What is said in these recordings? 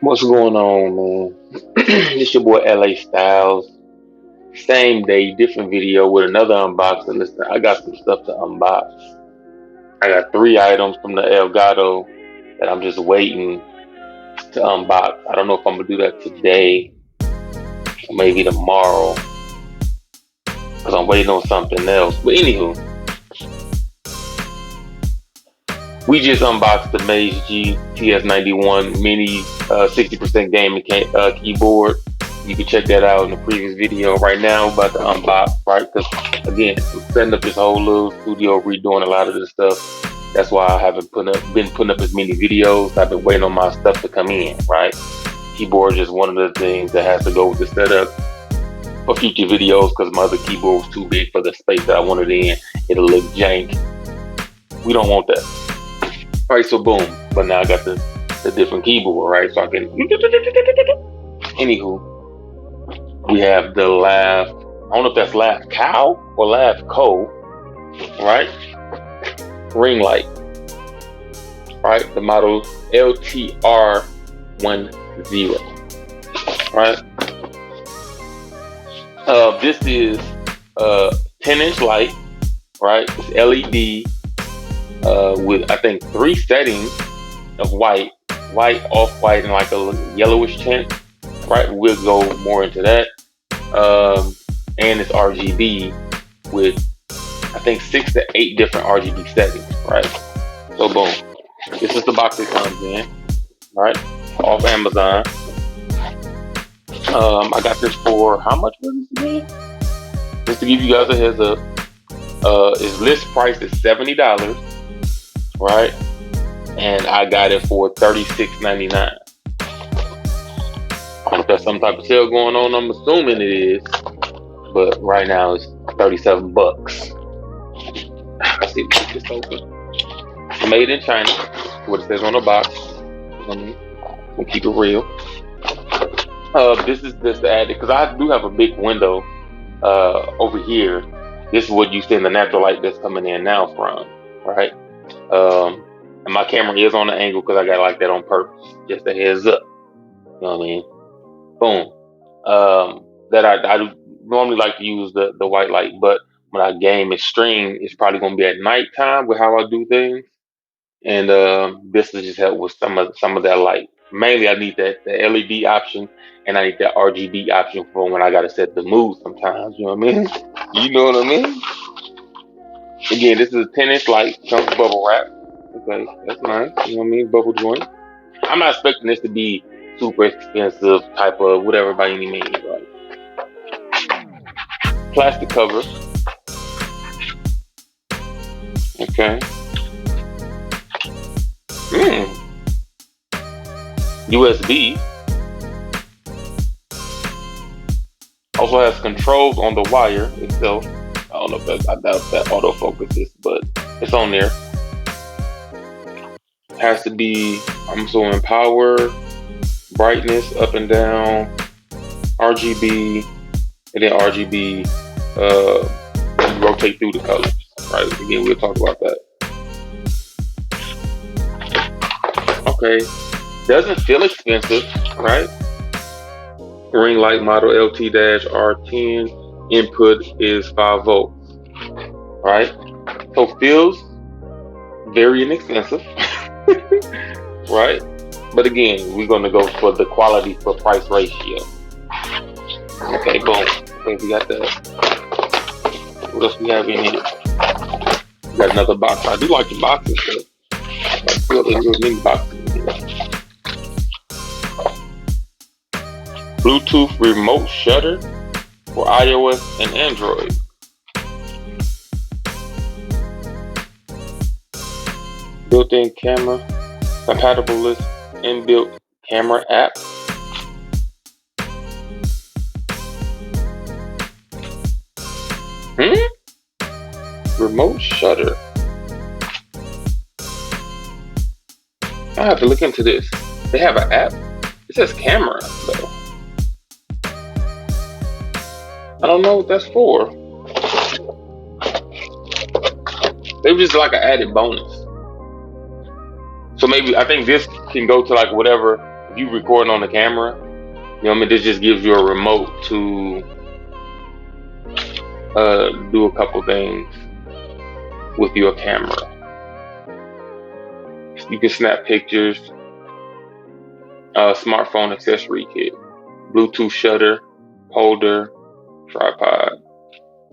What's going on, man? This your boy LA Styles. Same day, different video with another unboxing. Listen, I got some stuff to unbox. I got three items from the Elgato that I'm just waiting to unbox. I don't know if I'm gonna do that today or maybe tomorrow because I'm waiting on something else. But anywho, we just unboxed the Maze G TS91 Mini 60% gaming keyboard. You can check that out in the previous video. Right now, we're about to unbox, right? Because again, I'm setting up this whole little studio, redoing a lot of this stuff. That's why I haven't been putting up as many videos. I've been waiting on my stuff to come in, right? Keyboard is just one of the things that has to go with the setup for future videos because my other keyboard was too big for the space that I wanted in. It'll look jank. We don't want that. All right, so boom. But now I got the different keyboard, right? So I can. Anywho, we have the I don't know if that's Lavkow or Lavkow, right? Ring light, right? The model LTR10, right? This is 10-inch light, right? It's LED with I think 3 settings of white, off-white, and like a yellowish tint, right? We'll go more into that. And it's RGB with I think 6 to 8 different RGB settings, right? So boom, this is the box it comes in, right? Off Amazon. I got this for how much was this again? Just to give you guys a heads up, its list price is $70, right? And I got it for $36.99. I don't know if there's some type of sale going on. I'm assuming it is, but right now it's 37 bucks. Let's see if this open. Made in China. What it says on the box. We'll keep it real. This is just the added because I do have a big window over here. This is what you see in the natural light that's coming in now from, right? And my camera is on the angle because I got like that on purpose. Just a heads up. You know what I mean? Boom. That I normally like to use the white light, but when I game and stream, it's probably gonna be at nighttime with how I do things. And this will just help with some of that light. Mainly, I need the LED option, and I need that RGB option for when I gotta set the mood. Sometimes, you know what I mean? You know what I mean? Again, this is a 10-inch light. Comes with bubble wrap. Okay, that's nice. You know what I mean? Bubble joint. I'm not expecting this to be super expensive type of whatever by any means, right? Plastic cover. Okay. USB. Also has controls on the wire itself. I don't know if I doubt that autofocus is, but it's on there. Has to be, I'm assuming, power, brightness, up and down, RGB, and then RGB rotate through the colors. Right? Again, we'll talk about that. Okay. Doesn't feel expensive, right? Ring light model LT-R10. Input is 5 volts, right? So feels very inexpensive, right? But again, we're gonna go for the quality for price ratio. Okay, boom. Okay, we got that. What else we have in here? We got another box. I do like the boxes, though. I feel the little mini boxes in here. Bluetooth remote shutter for iOS and Android. Built-in camera, compatible list, inbuilt camera app. Remote shutter. I have to look into this. They have an app. It says camera though. I don't know what that's for. Maybe it's like an added bonus. So maybe I think this can go to like whatever if you recording on the camera, you know what I mean, this just gives you a remote to do a couple things with your camera. You can snap pictures, smartphone accessory kit, Bluetooth shutter, holder, tripod.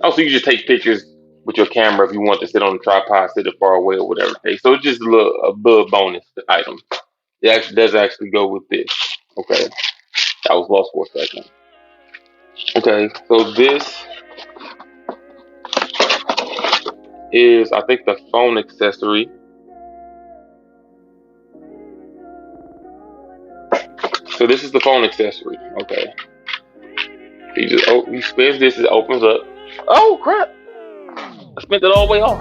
Also, you just take pictures with your camera if you want to sit on the tripod, sit it far away or whatever. Okay, so it's just a little bonus item. It actually does actually go with this. Okay, I was lost for a second. Okay, so this is, I think, the phone accessory. So this is the phone accessory. Okay, you spin this, it opens up. Oh crap! I spent it all the way off.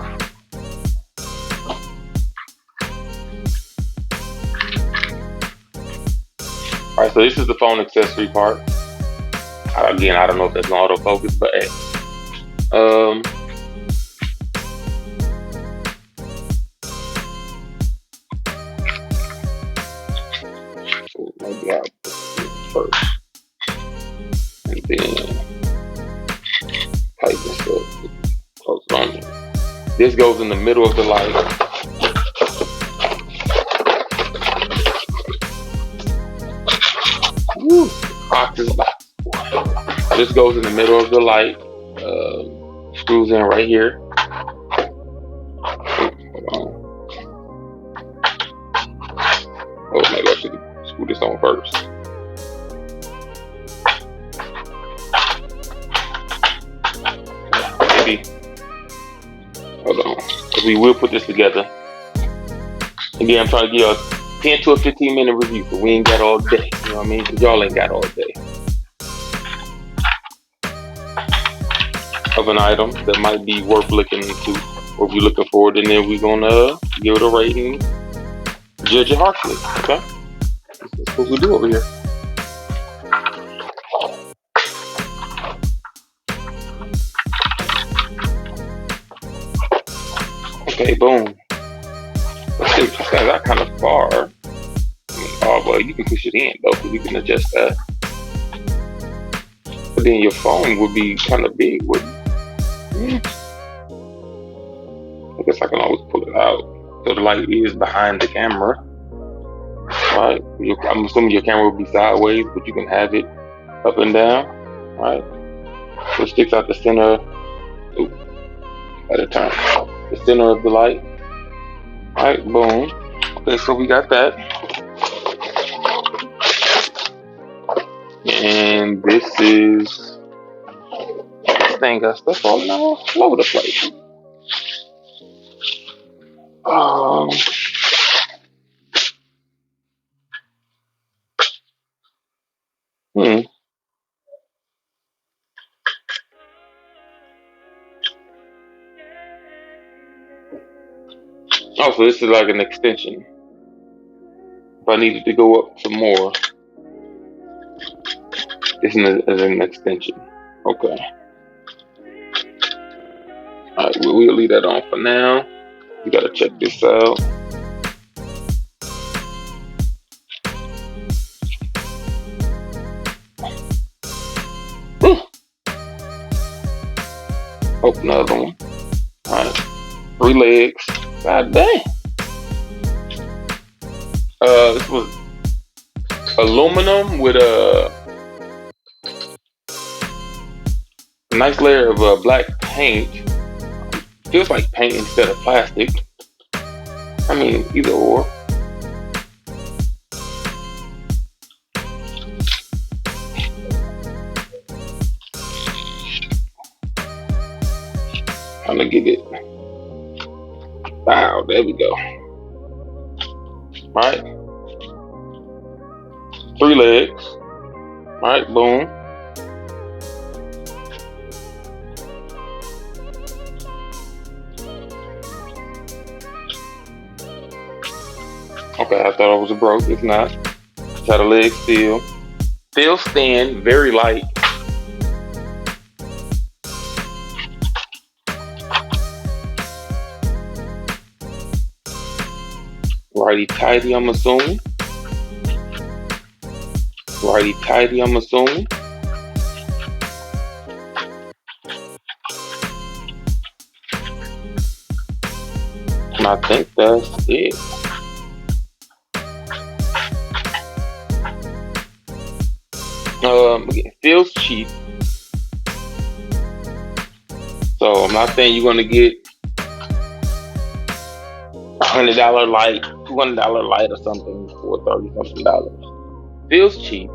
All right, so this is the phone accessory part. Again, I don't know if that's an autofocus, but hey. Maybe I'll put this first, and then type this up. Close it on there. This goes in the middle of the light. Woo! Box is box. This goes in the middle of the light. Screws in right here. Hold on. Oh, maybe I should screw this on first. Maybe. Hold on. Because we will put this together. Again, I'm trying to give a 10 to a 15-minute review, so we ain't got all day. You know what I mean? Because y'all ain't got all day. Of an item that might be worth looking into, or if you're looking for it, and then we're gonna give it a rating, judge it harshly. Okay, that's what we do over here. Okay, boom. Let's see, push that out kind of far. I mean, oh well, you can push it in though, because you can adjust that. But then your phone would be kind of big, wouldn't it? I guess I can always pull it out. So the light is behind the camera, right? I'm assuming your camera will be sideways, but you can have it up and down, right? So it sticks out the center. Ooh, at a turn. The center of the light. Alright, boom. Okay, so we got that. And this is, this thing got stuff all over the place. Oh, so this is like an extension. If I needed to go up some more, this is an extension. Okay. Alright, we'll leave that on for now. You gotta check this out. Oh, another one. Alright. 3 legs. God dang. This was aluminum with a nice layer of black paint. Feels like paint instead of plastic. I mean, either or. I'm gonna get it. Wow, there we go. Alright. 3 legs. Alright, boom. Okay, I thought it was broke. It's not. Just had a leg still. Still thin, very light. Righty tighty, I'm assuming. righty tighty, I'm assuming. And I think that's it. It feels cheap. So I'm not saying you're gonna get $100 light, $200 light or something for $30-something. Feels cheap,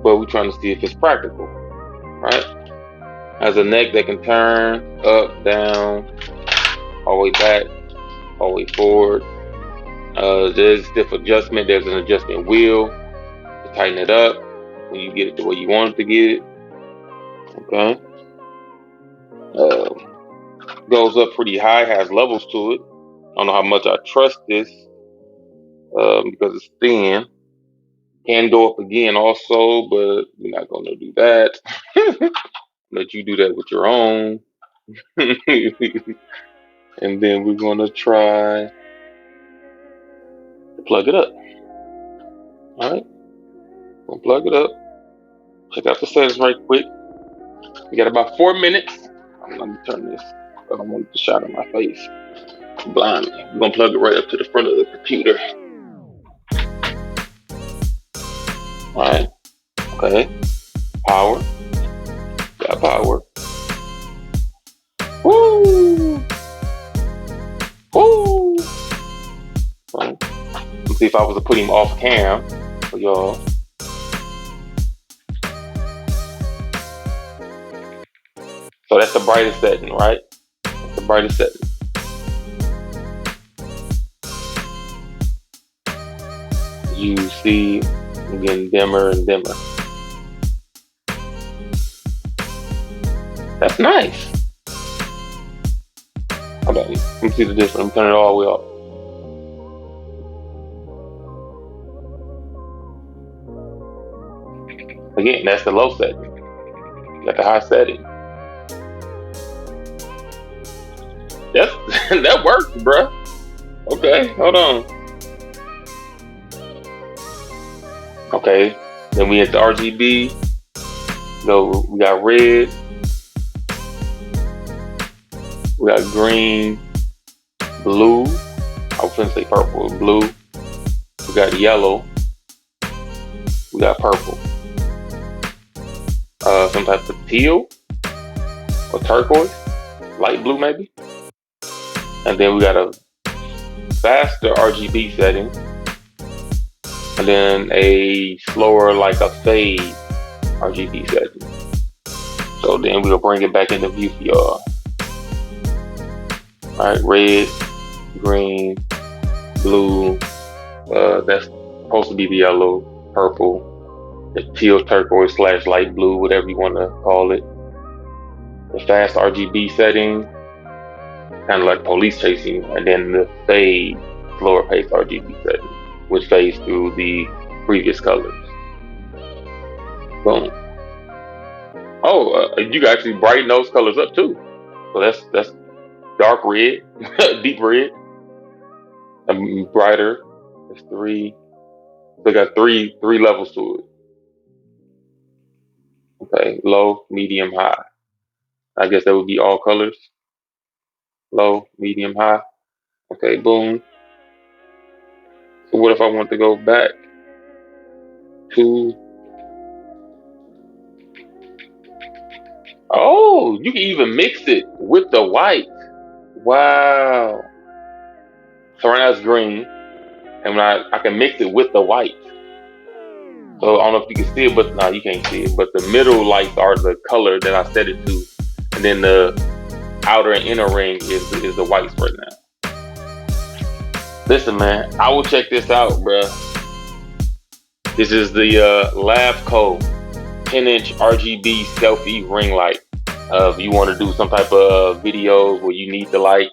but we're trying to see if it's practical, right? Has a neck that can turn up, down, all the way back, all the way forward. There's stiff adjustment. There's an adjustment wheel to tighten it up when you get it the way you want it to get it. Okay. Goes up pretty high, has levels to it. I don't know how much I trust this because it's thin. Can go up again also, but we're not going to do that. Let you do that with your own. And then we're going to try to plug it up. All right. We'll plug it up. Check out the settings right quick. We got about 4 minutes. Let me turn this. I don't want the shot in my face. Blind me. We're going to plug it right up to the front of the computer. All right. Okay. Power. Got power. Woo! Woo! Right. Let's see if I was to put him off cam for y'all. So that's the brightest setting, right? That's the brightest setting. You see it getting dimmer and dimmer. That's nice. Hold on. Let me see the difference. I'm turning it all the way off. Again, that's the low setting. You got the high setting. That works, bruh. Okay, hold on. Okay, then we hit the RGB. So we got red. We got green, blue. I was gonna say purple, blue. We got yellow. We got purple. Some type of teal or turquoise, light blue maybe. And then we got a faster RGB setting, and then a slower, like a fade RGB setting. So then we'll bring it back into view for y'all. Alright, red, green, blue, that's supposed to be the yellow, purple, the teal turquoise / light blue, whatever you want to call it. The fast RGB setting, kind of like police chasing, and then the fade, slower pace RGB setting, which fades through the previous colors. Boom. Oh, you can actually brighten those colors up too. So that's dark red, deep red, and brighter. It's 3. So got three levels to it. Okay, low, medium, high. I guess that would be all colors. Low, medium, high. Okay, boom. So what if I want to go back to? Oh, you can even mix it with the white. Wow. So right now it's green, and when I can mix it with the white. So I don't know if you can see it, but no, you can't see it. But the middle lights are the color that I set it to, and then the outer and inner ring is the whites right now. Listen, man, I will check this out, bruh. This is the Lavkow 10-inch RGB selfie ring light. If you want to do some type of videos where you need the light,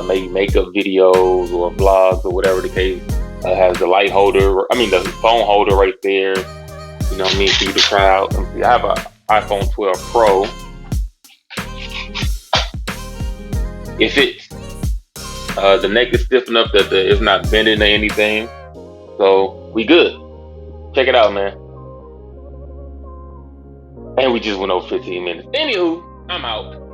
maybe makeup videos or vlogs or whatever the case, has the light holder, the phone holder right there. You know what I mean? For you to try out. I have an iPhone 12 Pro. It fits. The neck is stiff enough that it's not bending or anything. So we good. Check it out, man. And we just went over 15 minutes. Anywho, I'm out.